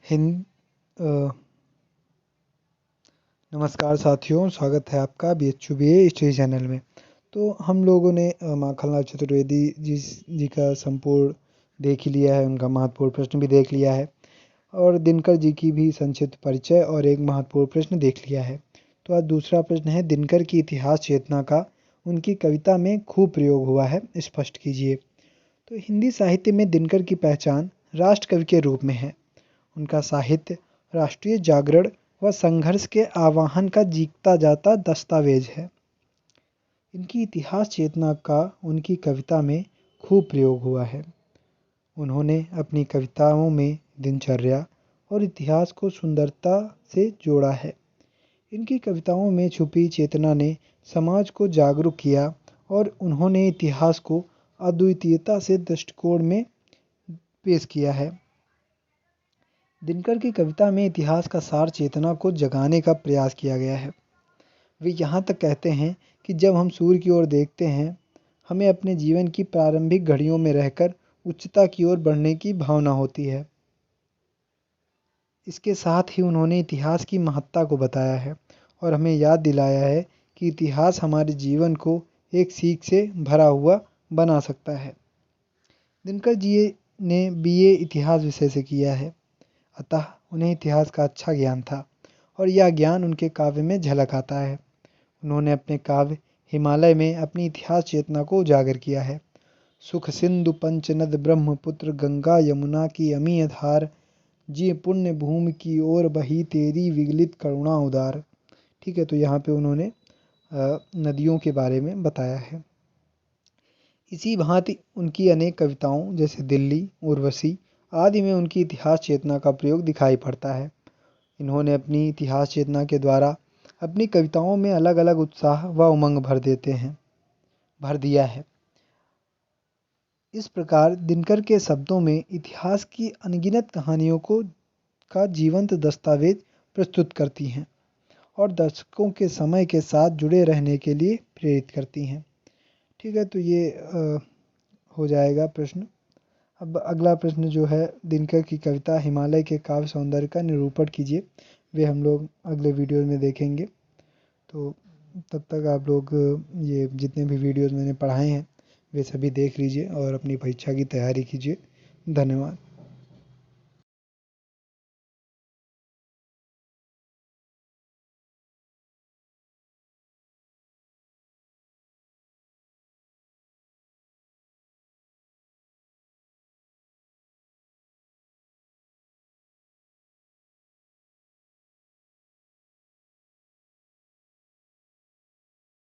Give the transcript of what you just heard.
हिंद नमस्कार साथियों, स्वागत है आपका BHUBA हिस्ट्री चैनल में। तो हम लोगों ने माखनलाल चतुर्वेदी जी का संपूर्ण देख ही लिया है, उनका महत्वपूर्ण प्रश्न भी देख लिया है और दिनकर जी की भी संक्षिप्त परिचय और एक महत्वपूर्ण प्रश्न देख लिया है। तो आज दूसरा प्रश्न है, दिनकर की इतिहास चेतना का उनकी कविता में खूब प्रयोग हुआ है, स्पष्ट कीजिए। तो हिंदी साहित्य में दिनकर की पहचान राष्ट्र कवि के रूप में है। उनका साहित्य राष्ट्रीय जागरण व संघर्ष के आह्वान का जीता जाता दस्तावेज है। इनकी इतिहास चेतना का उनकी कविता में खूब प्रयोग हुआ है। उन्होंने अपनी कविताओं में दिनचर्या और इतिहास को सुंदरता से जोड़ा है। इनकी कविताओं में छुपी चेतना ने समाज को जागरूक किया और उन्होंने इतिहास को अद्वितीयता से दृष्टिकोण में पेश किया है। दिनकर की कविता में इतिहास का सार चेतना को जगाने का प्रयास किया गया है। वे यहाँ तक कहते हैं कि जब हम सूर्य की ओर देखते हैं, हमें अपने जीवन की प्रारंभिक घड़ियों में रहकर उच्चता की ओर बढ़ने की भावना होती है। इसके साथ ही उन्होंने इतिहास की महत्ता को बताया है और हमें याद दिलाया है कि इतिहास हमारे जीवन को एक सीख से भरा हुआ बना सकता है। दिनकर जी ने BA इतिहास विषय से किया है, अतः उन्हें इतिहास का अच्छा ज्ञान था और यह ज्ञान उनके काव्य में झलक आता है। उन्होंने अपने काव्य हिमालय में अपनी इतिहास चेतना को उजागर किया है। सुख सिंधु पंचनद ब्रह्मपुत्र गंगा यमुना की अमीय धार, जी पुण्य भूमि की ओर बही तेरी विगलित करुणा उदार। ठीक है, तो यहाँ पे उन्होंने नदियों के बारे में बताया है। इसी भांति उनकी अनेक कविताओं जैसे दिल्ली, उर्वशी आदि में उनकी इतिहास चेतना का प्रयोग दिखाई पड़ता है। इन्होंने अपनी इतिहास चेतना के द्वारा अपनी कविताओं में अलग अलग उत्साह व उमंग भर दिया है। इस प्रकार दिनकर के शब्दों में इतिहास की अनगिनत कहानियों का जीवंत दस्तावेज प्रस्तुत करती हैं और दर्शकों के समय के साथ जुड़े रहने के लिए प्रेरित करती हैं। ठीक है, तो ये हो जाएगा प्रश्न। अब अगला प्रश्न जो है, दिनकर की कविता हिमालय के काव्य सौंदर्य का निरूपण कीजिए, वे हम लोग अगले वीडियो में देखेंगे। तो तब तक आप लोग ये जितने भी वीडियोज़ मैंने पढ़ाए हैं वे सभी देख लीजिए और अपनी परीक्षा की तैयारी कीजिए। धन्यवाद।